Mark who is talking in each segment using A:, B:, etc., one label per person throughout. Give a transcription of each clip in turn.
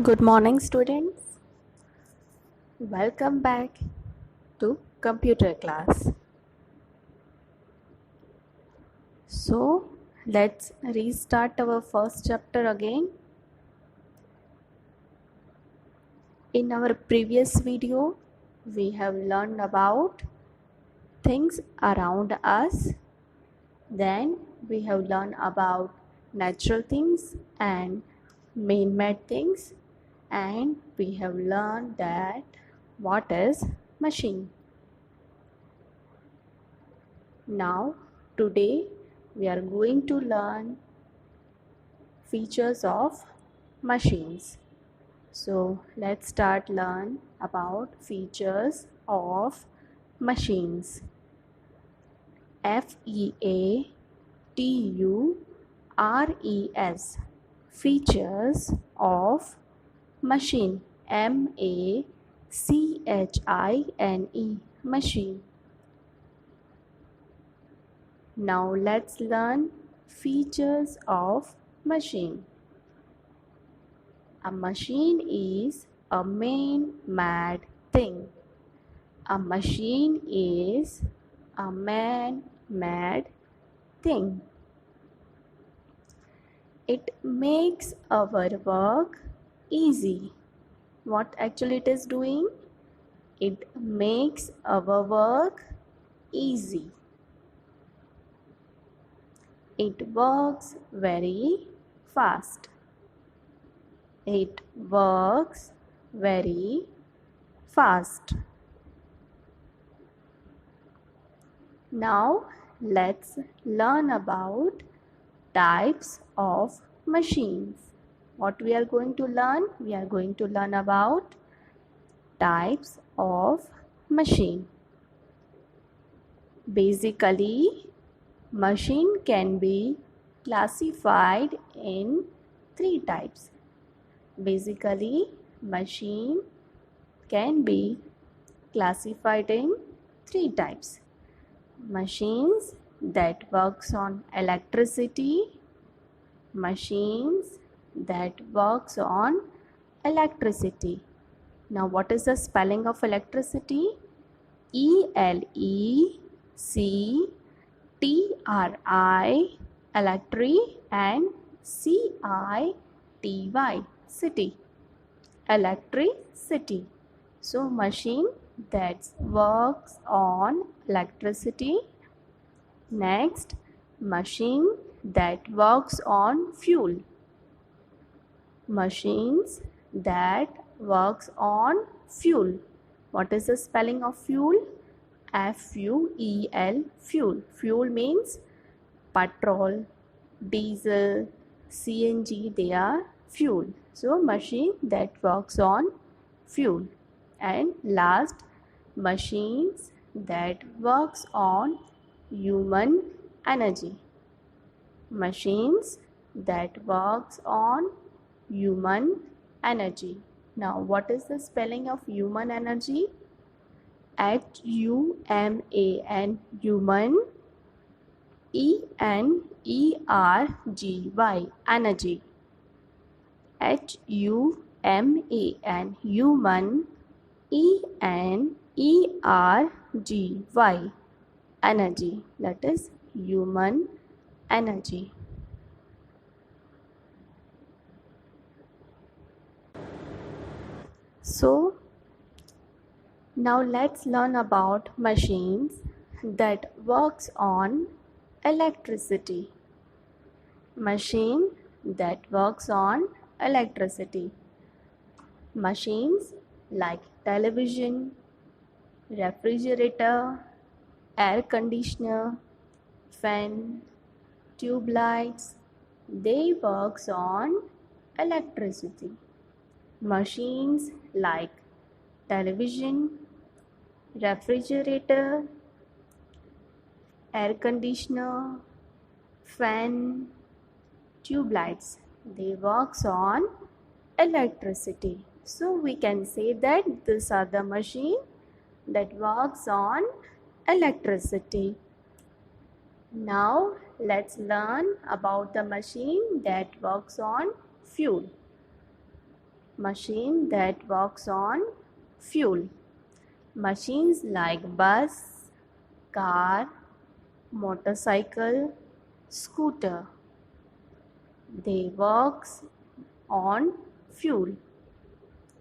A: Good morning, students. Welcome back to computer class. So, let's restart our first chapter again. In our previous video, we have learned about things around us. Then, we have learned about natural things and man-made things. And we have learned that what is machine. Now, today we are going to learn features of machines. So, let's start learn about features of machines. FEATURES features of machine. MACHINE machine. Now let's learn features of machine. A machine is a man-made thing. A machine is a man-made thing. It makes our work easy. What actually it is doing? It makes our work easy. It works very fast. It works very fast. Now let's learn about types of machines. What we are going to learn? We are going to learn about types of machine. Basically, machine can be classified in three types. Basically, machine can be classified in three types. Machines that works on electricity, machines that works on electricity. Now what is the spelling of electricity? ELECTRI, electric, and CITY, city, electricity. So machine that works on electricity. Next, machine that works on fuel. Machines that works on fuel. What is the spelling of fuel? FUEL, fuel. Fuel means petrol, diesel, CNG, they are fuel. So machine that works on fuel. And last, machines that works on human energy. Machines that works on human energy. Now what is the spelling of human energy? HUMAN, human. ENERGY, energy. HUMAN, human. ENERGY, energy. That is human energy. So now let's learn about machines that works on electricity. Machine that works on electricity. Machines like television, refrigerator, air conditioner, fan, tube lights, they works on electricity. Machines like television, refrigerator, air conditioner, fan, tube lights, they works on electricity. So we can say that these are the machine that works on electricity. Now let's learn about the machine that works on fuel. machine that works on fuel. Machines like bus, car, motorcycle, scooter. They works on fuel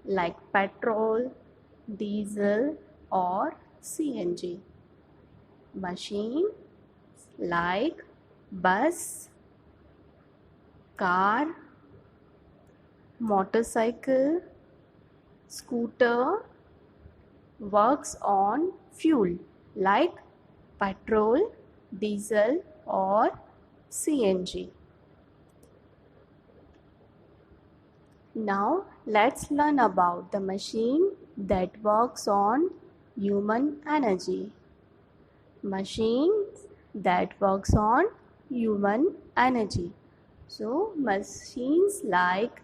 A: like petrol, diesel or CNG. Machine like bus, car, motorcycle, scooter works on fuel like petrol, diesel or CNG. Now let's learn about the machine that works on human energy. Machines that works on human energy. So machines like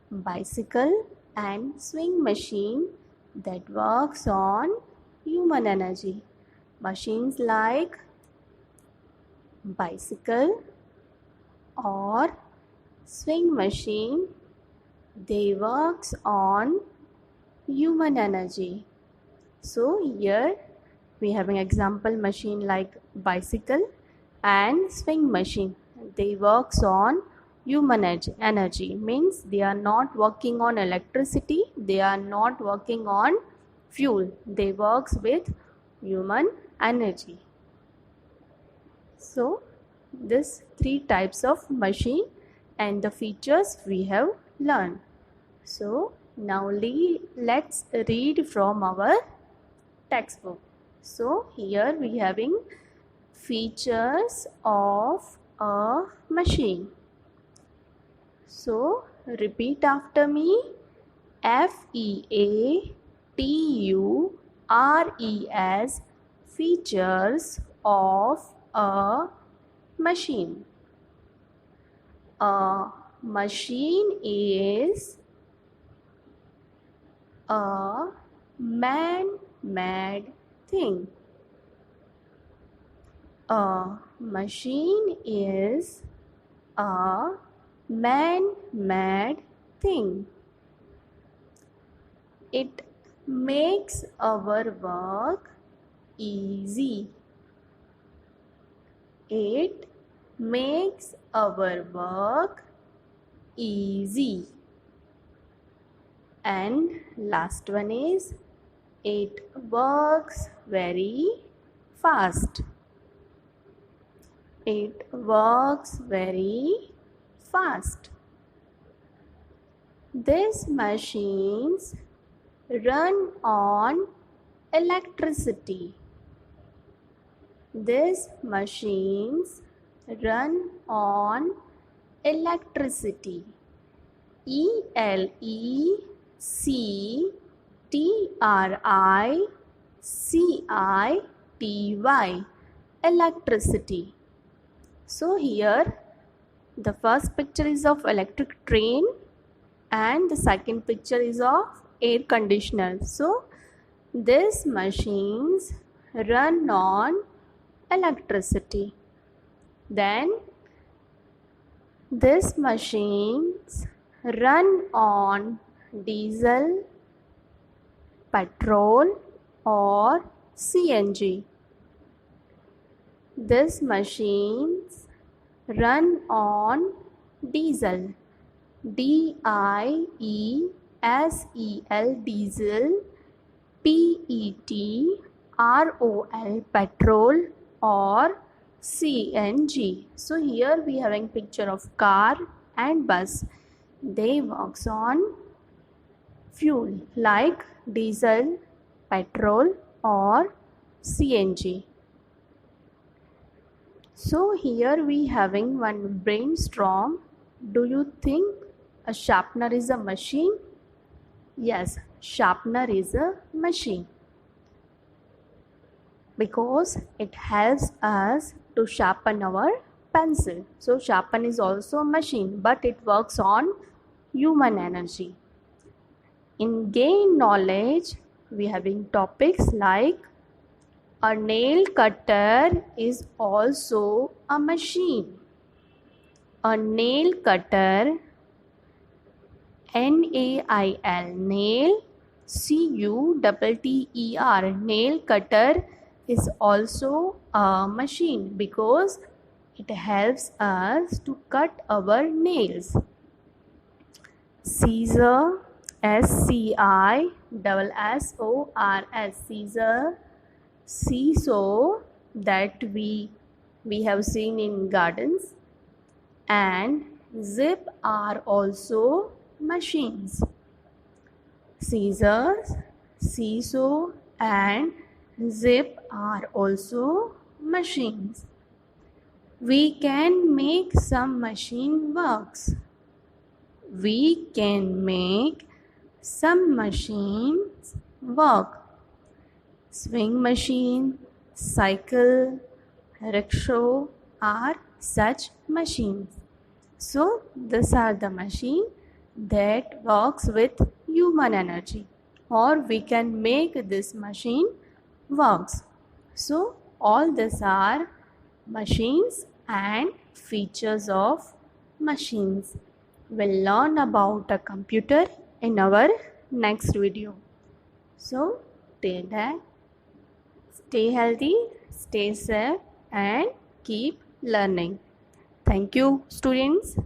A: bicycle and swing machine that works on human energy. Machines like bicycle or swing machine, they works on human energy. So here we have an example machine like bicycle and swing machine. They works on human energy, means they are not working on electricity, they are not working on fuel, they works with human energy. So this three types of machine and the features we have learned. So now let's read from our textbook. So here we having features of a machine. So repeat after me. FEATURES, features of a machine. A machine is a man-made thing. A machine is a man-made thing. It makes our work easy. It makes our work easy. And last one is, it works very fast. It works very fast. These machines run on electricity. These machines run on electricity. ELECTRICITY, electricity. So here the first picture is of electric train and the second picture is of air conditioner. So these machines run on electricity. Then these machines run on diesel, petrol or CNG. These machines run on diesel, DIESEL, diesel, PETROL, petrol or CNG. So here we have a picture of car and bus. They works on fuel like diesel, petrol or CNG. So here we having one brainstorm. Do you think a sharpener is a machine? Yes, sharpener is a machine because it helps us to sharpen our pencil. So sharpen is also a machine, but it works on human energy. In gain knowledge, we having topics like a nail cutter is also a machine. A nail cutter Nail, nail. Cutter, nail cutter is also a machine because it helps us to cut our nails. Scissor, Scissors, scissor. Seesaw, that we have seen in gardens, and zip are also machines. Scissors, seesaw, and zip are also machines. We can make some machine works. We can make some machines work. Swing machine, cycle, rickshaw are such machines. So these are the machine that works with human energy, or we can make this machine works. So all these are machines and features of machines. We'll learn about a computer in our next video. So till then, stay healthy, stay safe, and keep learning. Thank you, students.